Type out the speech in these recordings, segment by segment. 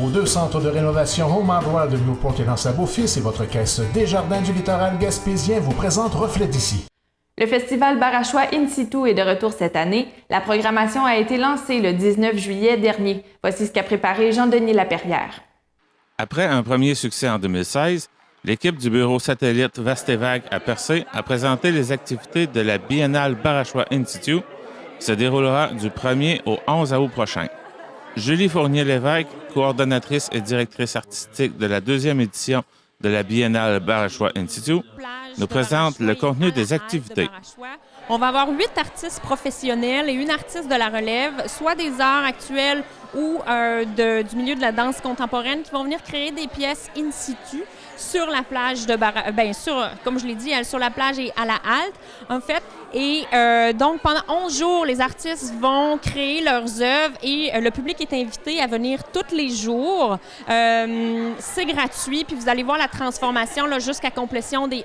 Vos 2 centres de rénovation Home Hardware de Newport et L'Anse-à-Beaufils et votre caisse Desjardins du littoral gaspésien vous présentent Reflet d'ici. Le festival Barachois In Situ est de retour cette année. La programmation a été lancée le 19 juillet dernier. Voici ce qu'a préparé Jean-Denis Laperrière. Après un premier succès en 2016, l'équipe du bureau satellite Vaste et Vague à Percé a présenté les activités de la Biennale Barachois In Situ qui se déroulera du 1er au 11 août prochain. Julie Fournier-Lévesque, coordonnatrice et directrice artistique de la 2e édition de la Biennale Barachois In Situ, nous présente le contenu des activités. On va avoir 8 artistes professionnels et une artiste de la relève, soit des arts actuels ou du milieu de la danse contemporaine, qui vont venir créer des pièces in situ sur la plage de comme je l'ai dit, sur la plage et à la halte, en fait. Et donc, pendant 11 jours, les artistes vont créer leurs œuvres et le public est invité à venir tous les jours. C'est gratuit, puis vous allez voir la transformation là, jusqu'à complétion des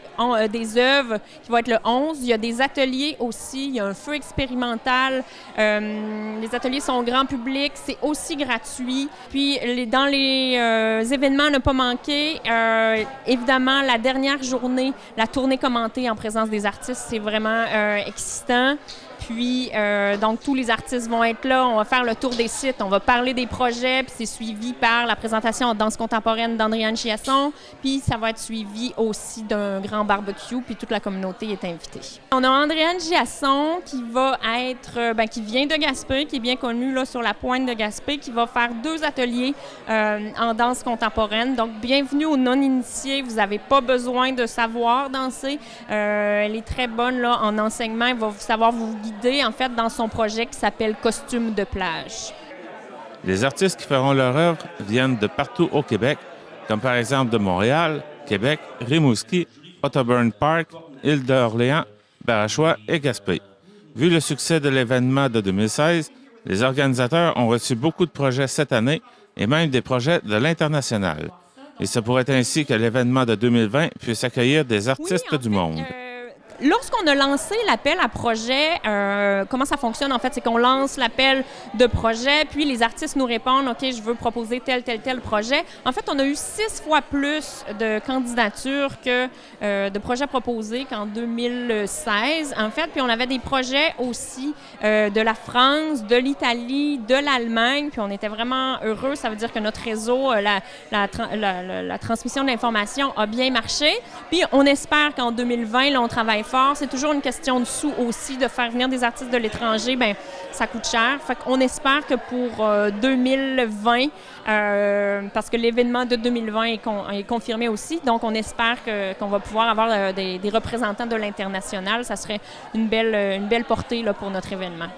œuvres qui vont être le 11. Il y a des ateliers aussi, il y a un feu expérimental. Les ateliers sont grand public, c'est aussi gratuit. Puis, dans les événements à ne pas manquer, évidemment, la dernière journée, la tournée commentée en présence des artistes, c'est vraiment excitant. Puis, donc, tous les artistes vont être là. On va faire le tour des sites. On va parler des projets. Puis, c'est suivi par la présentation en danse contemporaine d'Andréane Chiasson. Puis, ça va être suivi aussi d'un grand barbecue. Puis, toute la communauté est invitée. On a Andréane Chiasson qui va être, qui vient de Gaspé, qui est bien connue là, sur la pointe de Gaspé, qui va faire 2 ateliers en danse contemporaine. Donc, bienvenue aux non-initiés. Vous n'avez pas besoin de savoir danser. Elle est très bonne là, en enseignement. Elle va savoir vous guider en fait, dans son projet qui s'appelle Costume de plage. Les artistes qui feront leur œuvre viennent de partout au Québec, comme par exemple de Montréal, Québec, Rimouski, Otterburn Park, Île-d'Orléans, Barachois et Gaspé. Vu le succès de l'événement de 2016, les organisateurs ont reçu beaucoup de projets cette année et même des projets de l'international. Il se pourrait ainsi que l'événement de 2020 puisse accueillir des artistes du monde. Lorsqu'on a lancé l'appel à projet, comment ça fonctionne en fait, c'est qu'on lance l'appel de projet, puis les artistes nous répondent « OK, je veux proposer tel projet ». En fait, on a eu 6 fois plus de candidatures que de projets proposés qu'en 2016, en fait. Puis on avait des projets aussi de la France, de l'Italie, de l'Allemagne, puis on était vraiment heureux. Ça veut dire que notre réseau, la transmission de l'information a bien marché. Puis on espère qu'en 2020, là, on travaille fort. C'est toujours une question de sous aussi, de faire venir des artistes de l'étranger, bien, ça coûte cher. Fait qu'on espère que pour 2020, parce que l'événement de 2020 est confirmé aussi, donc on espère qu'on va pouvoir avoir des représentants de l'international. Ça serait une belle portée là, pour notre événement.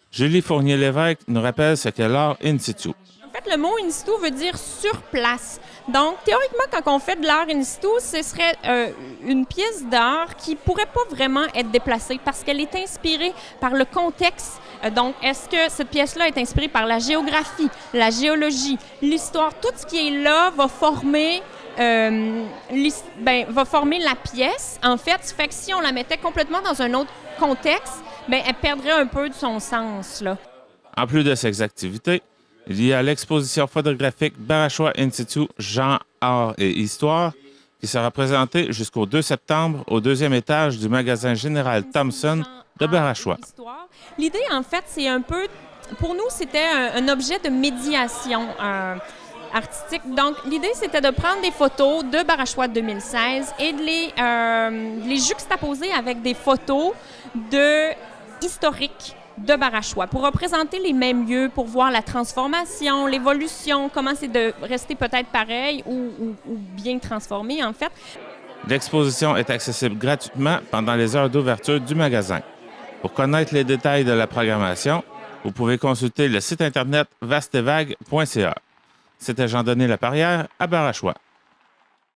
Julie Fournier-Lévesque nous rappelle ce qu'est l'art in situ. En fait, le mot in situ veut dire sur place. Donc, théoriquement, quand on fait de l'art in situ, ce serait une pièce d'art qui ne pourrait pas vraiment être déplacée parce qu'elle est inspirée par le contexte. Donc, est-ce que cette pièce-là est inspirée par la géographie, la géologie, l'histoire? Tout ce qui est là va former la pièce. En fait, ça fait que si on la mettait complètement dans un autre contexte, bien, elle perdrait un peu de son sens, là. En plus de ces activités, il y a l'exposition photographique Barachois In Situ, genre, art et histoire, qui sera présentée jusqu'au 2 septembre au 2e étage du magasin général Thomson de Barachois. L'idée, en fait, c'est un peu... Pour nous, c'était un objet de médiation artistique. Donc, l'idée, c'était de prendre des photos de Barachois 2016 et de les juxtaposer avec des photos historiques de Barachois pour représenter les mêmes lieux, pour voir la transformation, l'évolution, comment c'est de rester peut-être pareil ou bien transformé, en fait. L'exposition est accessible gratuitement pendant les heures d'ouverture du magasin. Pour connaître les détails de la programmation, vous pouvez consulter le site internet vastevague.ca. C'était Jean-Denis Laperrière à Barachois.